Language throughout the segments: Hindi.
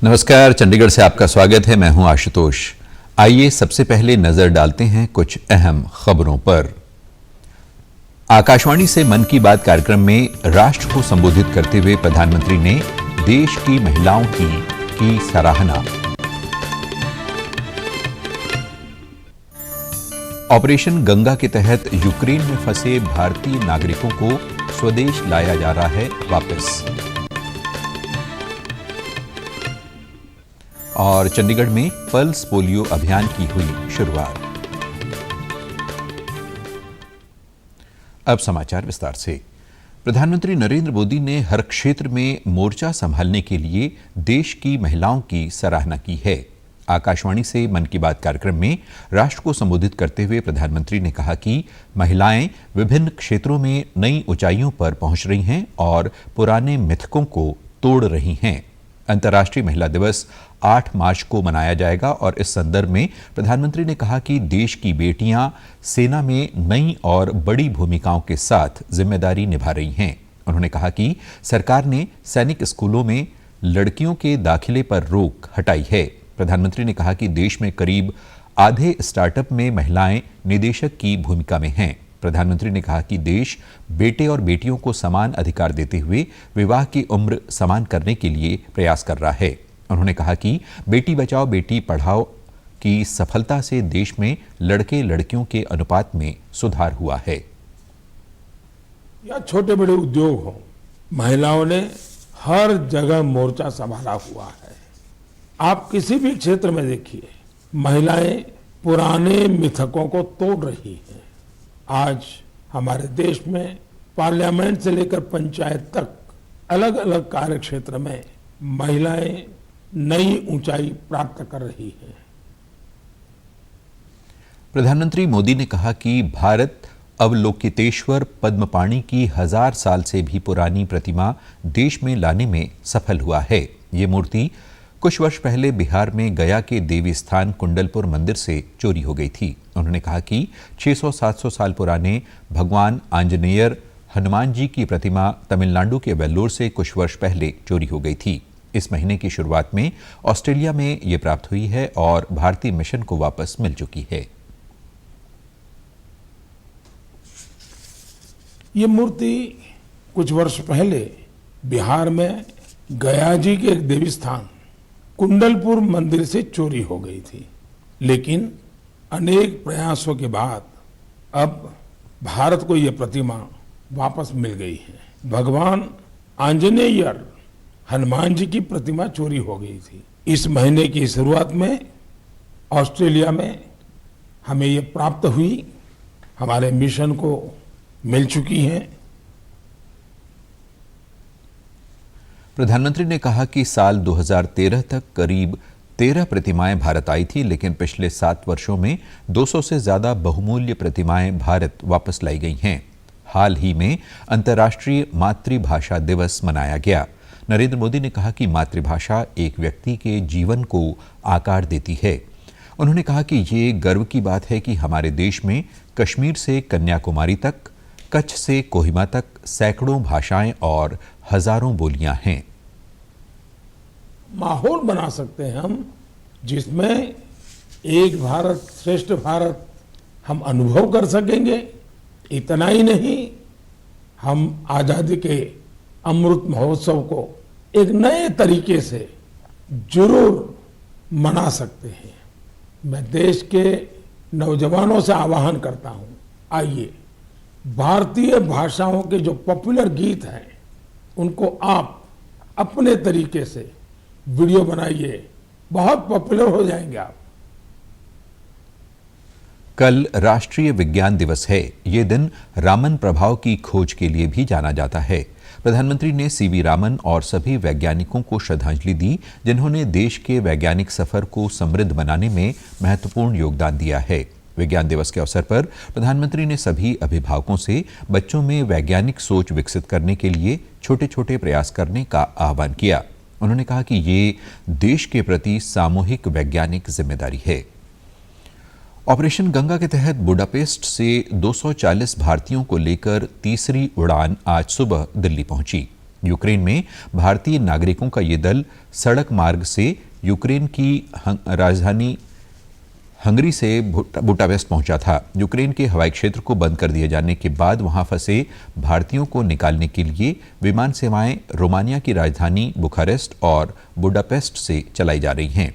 नमस्कार, चंडीगढ़ से आपका स्वागत है। मैं हूं आशुतोष। आइए सबसे पहले नजर डालते हैं कुछ अहम खबरों पर। आकाशवाणी से मन की बात कार्यक्रम में राष्ट्र को संबोधित करते हुए प्रधानमंत्री ने देश की महिलाओं की सराहना। ऑपरेशन गंगा के तहत यूक्रेन में फंसे भारतीय नागरिकों को स्वदेश लाया जा रहा है वापस। और चंडीगढ़ में पल्स पोलियो अभियान की हुई शुरुआत। अब समाचार विस्तार से। प्रधानमंत्री नरेंद्र मोदी ने हर क्षेत्र में मोर्चा संभालने के लिए देश की महिलाओं की सराहना की है। आकाशवाणी से मन की बात कार्यक्रम में राष्ट्र को संबोधित करते हुए प्रधानमंत्री ने कहा कि महिलाएं विभिन्न क्षेत्रों में नई ऊंचाइयों पर पहुंच रही हैं और पुराने मिथकों को तोड़ रही हैं। अंतर्राष्ट्रीय महिला दिवस 8 मार्च को मनाया जाएगा और इस संदर्भ में प्रधानमंत्री ने कहा कि देश की बेटियां सेना में नई और बड़ी भूमिकाओं के साथ जिम्मेदारी निभा रही हैं। उन्होंने कहा कि सरकार ने सैनिक स्कूलों में लड़कियों के दाखिले पर रोक हटाई है। प्रधानमंत्री ने कहा कि देश में करीब आधे स्टार्टअप में महिलाएं निदेशक की भूमिका में हैं। प्रधानमंत्री ने कहा कि देश बेटे और बेटियों को समान अधिकार देते हुए विवाह की उम्र समान करने के लिए प्रयास कर रहा है। उन्होंने कहा कि बेटी बचाओ बेटी पढ़ाओ की सफलता से देश में लड़के लड़कियों के अनुपात में सुधार हुआ है। या छोटे बड़े उद्योग हो, महिलाओं ने हर जगह मोर्चा संभाला हुआ है। आप किसी भी क्षेत्र में देखिए, महिलाएं पुराने मिथकों को तोड़ रही हैं। आज हमारे देश में पार्लियामेंट से लेकर पंचायत तक अलग अलग कार्य क्षेत्र में महिलाएं नई ऊंचाई प्राप्त कर रही हैं। प्रधानमंत्री मोदी ने कहा कि भारत अवलोकितेश्वर पद्मपाणि की 1000 साल से भी पुरानी प्रतिमा देश में लाने में सफल हुआ है। ये मूर्ति कुछ वर्ष पहले बिहार में गया के देवी स्थान कुंडलपुर मंदिर से चोरी हो गई थी। उन्होंने कहा कि 600-700 साल पुराने भगवान आंजनेयर हनुमान जी की प्रतिमा तमिलनाडु के वेल्लोर से कुछ वर्ष पहले चोरी हो गई थी। इस महीने की शुरुआत में ऑस्ट्रेलिया में ये प्राप्त हुई है और भारतीय मिशन को वापस मिल चुकी है। ये मूर्ति कुछ वर्ष पहले बिहार में गया जी के एक देवी स्थान कुंडलपुर मंदिर से चोरी हो गई थी, लेकिन अनेक प्रयासों के बाद अब भारत को यह प्रतिमा वापस मिल गई है। भगवान आंजनेयर हनुमान जी की प्रतिमा चोरी हो गई थी। इस महीने की शुरुआत में ऑस्ट्रेलिया में हमें ये प्राप्त हुई, हमारे मिशन को मिल चुकी है। प्रधानमंत्री ने कहा कि साल 2013 तक करीब 13 प्रतिमाएं भारत आई थी, लेकिन पिछले 7 वर्षों में 200 से ज्यादा बहुमूल्य प्रतिमाएं भारत वापस लाई गई हैं। हाल ही में अंतर्राष्ट्रीय मातृभाषा दिवस मनाया गया। नरेंद्र मोदी ने कहा कि मातृभाषा एक व्यक्ति के जीवन को आकार देती है। उन्होंने कहा कि ये गर्व की बात है कि हमारे देश में कश्मीर से कन्याकुमारी तक, कच्छ से कोहिमा तक सैकड़ों भाषाएं और हजारों बोलियां हैं। माहौल बना सकते हैं हम, जिसमें एक भारत श्रेष्ठ भारत हम अनुभव कर सकेंगे। इतना ही नहीं, हम आजादी के अमृत महोत्सव को एक नए तरीके से जरूर मना सकते हैं। मैं देश के नौजवानों से आह्वान करता हूं, आइए भारतीय भाषाओं के जो पॉपुलर गीत हैं उनको आप अपने तरीके से वीडियो बनाइए, बहुत पॉपुलर हो जाएंगे आप। कल राष्ट्रीय विज्ञान दिवस है। ये दिन रामन प्रभाव की खोज के लिए भी जाना जाता है। प्रधानमंत्री ने सीवी रामन और सभी वैज्ञानिकों को श्रद्धांजलि दी, जिन्होंने देश के वैज्ञानिक सफर को समृद्ध बनाने में महत्वपूर्ण योगदान दिया है। विज्ञान दिवस के अवसर पर प्रधानमंत्री ने सभी अभिभावकों से बच्चों में वैज्ञानिक सोच विकसित करने के लिए छोटे छोटे प्रयास करने का आह्वान किया। उन्होंने कहा कि ये देश के प्रति सामूहिक वैज्ञानिक जिम्मेदारी है। ऑपरेशन गंगा के तहत बुडापेस्ट से 240 भारतीयों को लेकर तीसरी उड़ान आज सुबह दिल्ली पहुंची। यूक्रेन में भारतीय नागरिकों का ये दल सड़क मार्ग से यूक्रेन की राजधानी हंगरी से बुडापेस्ट पहुंचा था। यूक्रेन के हवाई क्षेत्र को बंद कर दिए जाने के बाद वहां फंसे भारतीयों को निकालने के लिए विमान सेवाएं रोमानिया की राजधानी बुखारेस्ट और बुडापेस्ट से चलाई जा रही हैं।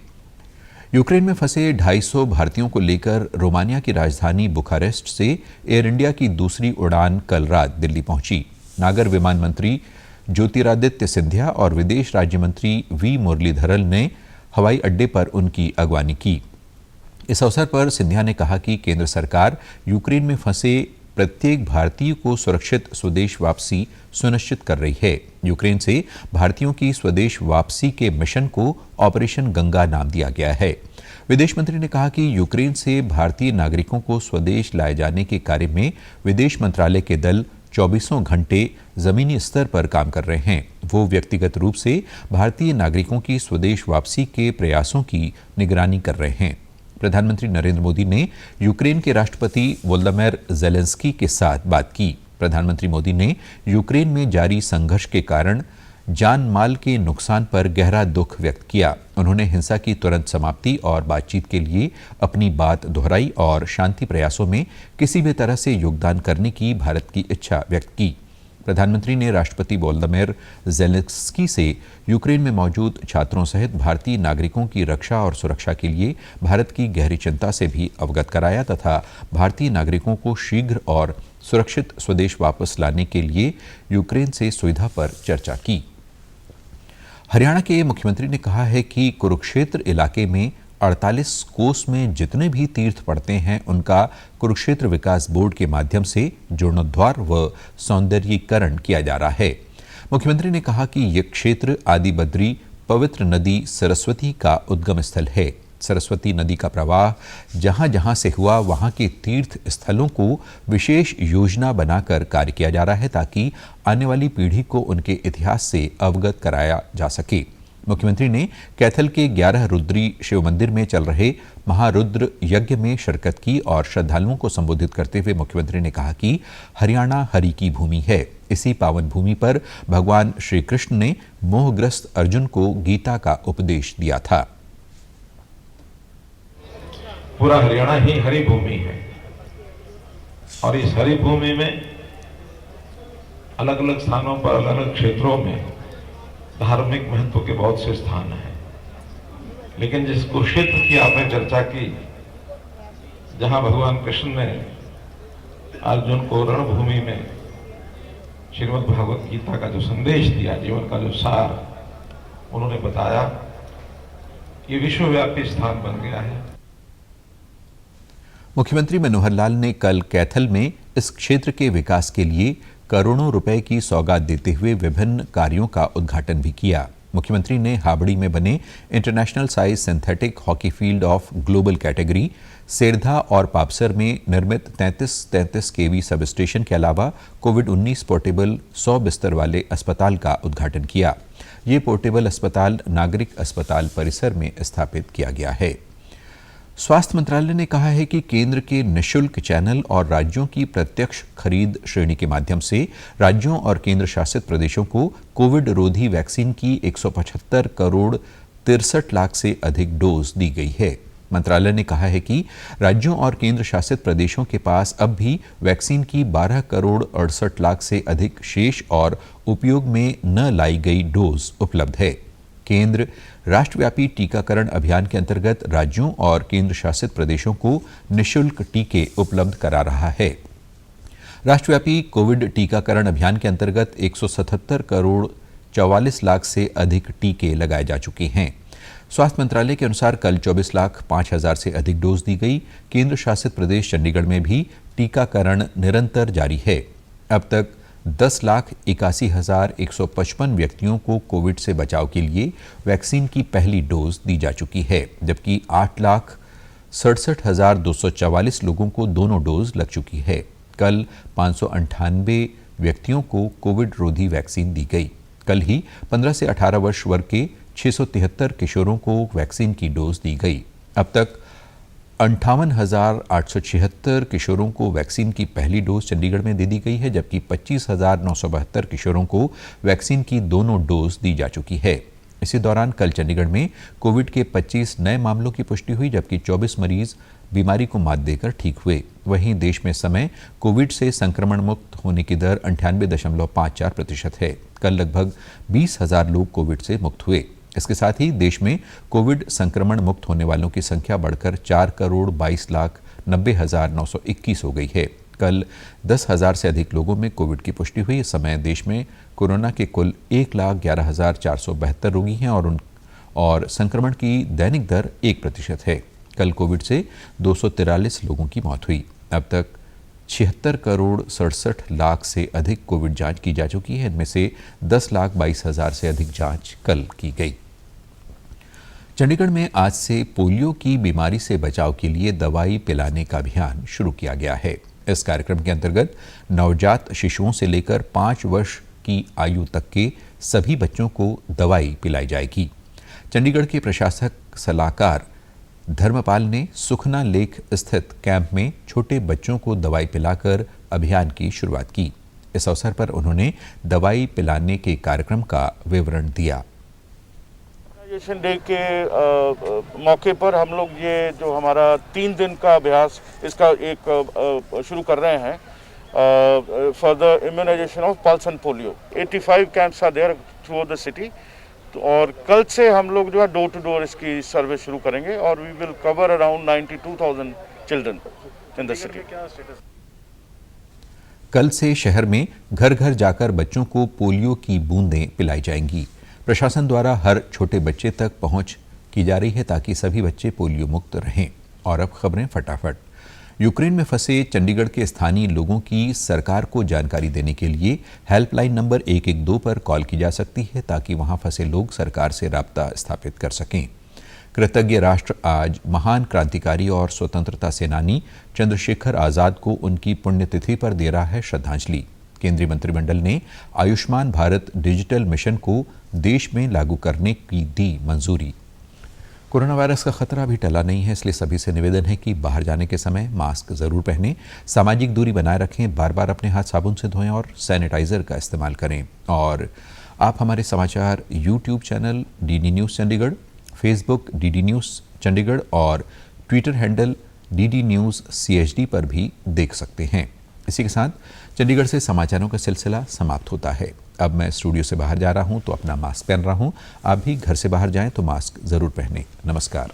यूक्रेन में फंसे 250 भारतीयों को लेकर रोमानिया की राजधानी बुखारेस्ट से एयर इंडिया की दूसरी उड़ान कल रात दिल्ली पहुंची। नागर विमान मंत्री ज्योतिरादित्य सिंधिया और विदेश राज्य मंत्री वी मुरलीधरन ने हवाई अड्डे पर उनकी अगवानी की। इस अवसर पर सिंधिया ने कहा कि केंद्र सरकार यूक्रेन में फंसे प्रत्येक भारतीय को सुरक्षित स्वदेश वापसी सुनिश्चित कर रही है। यूक्रेन से भारतीयों की स्वदेश वापसी के मिशन को ऑपरेशन गंगा नाम दिया गया है। विदेश मंत्री ने कहा कि यूक्रेन से भारतीय नागरिकों को स्वदेश लाए जाने के कार्य में विदेश मंत्रालय के दल 24 घंटे जमीनी स्तर पर काम कर रहे हैं। वो व्यक्तिगत रूप से भारतीय नागरिकों की स्वदेश वापसी के प्रयासों की निगरानी कर रहे हैं। प्रधानमंत्री नरेंद्र मोदी ने यूक्रेन के राष्ट्रपति वोलोदिमीर ज़ेलेंस्की के साथ बात की। प्रधानमंत्री मोदी ने यूक्रेन में जारी संघर्ष के कारण जान माल के नुकसान पर गहरा दुख व्यक्त किया। उन्होंने हिंसा की तुरंत समाप्ति और बातचीत के लिए अपनी बात दोहराई और शांति प्रयासों में किसी भी तरह से योगदान करने की भारत की इच्छा व्यक्त की। प्रधानमंत्री ने राष्ट्रपति वोलोदिमीर ज़ेलेंस्की से यूक्रेन में मौजूद छात्रों सहित भारतीय नागरिकों की रक्षा और सुरक्षा के लिए भारत की गहरी चिंता से भी अवगत कराया तथा भारतीय नागरिकों को शीघ्र और सुरक्षित स्वदेश वापस लाने के लिए यूक्रेन से सुविधा पर चर्चा की। हरियाणा के मुख्यमंत्री ने कहा है कि कुरुक्षेत्र इलाके में 48 कोस में जितने भी तीर्थ पड़ते हैं उनका कुरुक्षेत्र विकास बोर्ड के माध्यम से जीर्णोद्धार व सौंदर्यीकरण किया जा रहा है। मुख्यमंत्री ने कहा कि यह क्षेत्र आदि बद्री पवित्र नदी सरस्वती का उद्गम स्थल है। सरस्वती नदी का प्रवाह जहां जहां से हुआ वहां के तीर्थ स्थलों को विशेष योजना बनाकर कार्य किया जा रहा है ताकि आने वाली पीढ़ी को उनके इतिहास से अवगत कराया जा सके। मुख्यमंत्री ने कैथल के 11 रुद्री शिव मंदिर में चल रहे महारुद्र यज्ञ में शिरकत की और श्रद्धालुओं को संबोधित करते हुए मुख्यमंत्री ने कहा कि हरियाणा हरि की भूमि है। इसी पावन भूमि पर भगवान श्री कृष्ण ने मोहग्रस्त अर्जुन को गीता का उपदेश दिया था। पूरा हरियाणा ही हरि भूमि है और इस हरि भूमि में अलग अलग स्थानों पर अलग अलग क्षेत्रों में धार्मिक महत्व के बहुत से स्थान हैं, लेकिन जिस कुरुक्षेत्र की आपने चर्चा की, जहां भगवान कृष्ण ने अर्जुन को रणभूमि में श्रीमद् भागवत गीता का जो संदेश दिया, जीवन का जो सार उन्होंने बताया, ये विश्वव्यापी स्थान बन गया है। मुख्यमंत्री मनोहर लाल ने कल कैथल में इस क्षेत्र के विकास के लिए करोड़ों रुपए की सौगात देते हुए विभिन्न कार्यों का उद्घाटन भी किया। मुख्यमंत्री ने हाबड़ी में बने international size synthetic hockey field of global category, Serdha और पापसर में निर्मित 33 केवी सब स्टेशन के अलावा कोविड-19 पोर्टेबल 100 बिस्तर वाले अस्पताल का उद्घाटन किया। ये पोर्टेबल अस्पताल नागरिक अस्पताल परिसर में स्थापित किया गया है। स्वास्थ्य मंत्रालय ने कहा है कि केंद्र के निःशुल्क चैनल और राज्यों की प्रत्यक्ष खरीद श्रेणी के माध्यम से राज्यों और केंद्र शासित प्रदेशों को कोविड रोधी वैक्सीन की 175 करोड़ 63 लाख से अधिक डोज दी गई है। मंत्रालय ने कहा है कि राज्यों और केंद्र शासित प्रदेशों के पास अब भी वैक्सीन की 12 करोड़ 68 लाख से अधिक शेष और उपयोग में न लाई गई डोज उपलब्ध है। केंद्र राष्ट्रव्यापी टीकाकरण अभियान के अंतर्गत राज्यों और केंद्र शासित प्रदेशों को निःशुल्क टीके उपलब्ध करा रहा है। राष्ट्रव्यापी कोविड टीकाकरण अभियान के अंतर्गत 177 करोड़ 44 लाख से अधिक टीके लगाए जा चुके हैं। स्वास्थ्य मंत्रालय के अनुसार कल 24 लाख 5 हजार से अधिक डोज दी गई। केंद्र शासित प्रदेश चंडीगढ़ में भी टीकाकरण निरंतर जारी है। अब तक 10,81,155 व्यक्तियों को कोविड से बचाव के लिए वैक्सीन की पहली डोज दी जा चुकी है, जबकि 8,67,244 लोगों को दोनों डोज लग चुकी है। कल 598 व्यक्तियों को कोविड रोधी वैक्सीन दी गई। कल ही 15 से 18 वर्ष वर्ग के 673 किशोरों को वैक्सीन की डोज दी गई। अब तक 58,876 किशोरों को वैक्सीन की पहली डोज चंडीगढ़ में दे दी गई है, जबकि 25,972 किशोरों को वैक्सीन की दोनों डोज दी जा चुकी है। इसी दौरान कल चंडीगढ़ में कोविड के 25 नए मामलों की पुष्टि हुई, जबकि 24 मरीज बीमारी को मात देकर ठीक हुए। वहीं देश में समय कोविड से संक्रमण मुक्त होने की दर 98.54% है। कल लगभग 20,000 लोग कोविड से मुक्त हुए। इसके साथ ही देश में कोविड संक्रमण मुक्त होने वालों की संख्या बढ़कर 4,22,90,921 हो गई है। कल 10,000 से अधिक लोगों में कोविड की पुष्टि हुई। इस समय देश में कोरोना के कुल 1,11,472 रोगी हैं और संक्रमण की दैनिक दर 1% है। कल कोविड से 243 लोगों की मौत हुई। अब तक 76,67,00,000 से अधिक कोविड जांच की जा चुकी है। इनमें से 10,22,000 से अधिक जांच कल की गई। चंडीगढ़ में आज से पोलियो की बीमारी से बचाव के लिए दवाई पिलाने का अभियान शुरू किया गया है। इस कार्यक्रम के अंतर्गत नवजात शिशुओं से लेकर 5 वर्ष की आयु तक के सभी बच्चों को दवाई पिलाई जाएगी। चंडीगढ़ के प्रशासक सलाहकार धर्मपाल ने सुखना लेक स्थित कैंप में छोटे बच्चों को दवाई पिलाकर अभियान की शुरुआत की। इस अवसर पर उन्होंने दवाई पिलाने के कार्यक्रम का विवरण दिया। डे के मौके पर हम लोग ये जो हमारा 3 दिन का अभ्यास इसका एक शुरू कर रहे हैं for the immunisation of pulse and polio. 85 camps are there through the city. और कल से हम लोग जो है डोर टू डोर इसकी सर्विस शुरू करेंगे और we will cover around 92,000 children in the city. कल से शहर में घर घर जाकर बच्चों को पोलियो की बूंदें पिलाई जाएंगी। प्रशासन द्वारा हर छोटे बच्चे तक पहुंच की जा रही है ताकि सभी बच्चे पोलियो मुक्त रहें। और अब खबरें फटाफट। यूक्रेन में फंसे चंडीगढ़ के स्थानीय लोगों की सरकार को जानकारी देने के लिए हेल्पलाइन नंबर 112 पर कॉल की जा सकती है ताकि वहां फंसे लोग सरकार से राब्ता स्थापित कर सकें। कृतज्ञ राष्ट्र आज महान क्रांतिकारी और स्वतंत्रता सेनानी चंद्रशेखर आजाद को उनकी पुण्यतिथि पर दे रहा है श्रद्धांजलि। केंद्रीय मंत्रिमंडल ने आयुष्मान भारत डिजिटल मिशन को देश में लागू करने की दी मंजूरी। कोरोना वायरस का खतरा भी टला नहीं है, इसलिए सभी से निवेदन है कि बाहर जाने के समय मास्क जरूर पहनें, सामाजिक दूरी बनाए रखें, बार बार अपने हाथ साबुन से धोएं और सैनिटाइजर का इस्तेमाल करें। और आप हमारे समाचार YouTube channel DD News Chandigarh, Facebook DD News Chandigarh और Twitter handle DD News CHD पर भी देख सकते हैं। इसी के साथ चंडीगढ़ से समाचारों का सिलसिला समाप्त होता है। अब मैं स्टूडियो से बाहर जा रहा हूं तो अपना मास्क पहन रहा हूं। आप भी घर से बाहर जाएं तो मास्क जरूर पहनें। नमस्कार।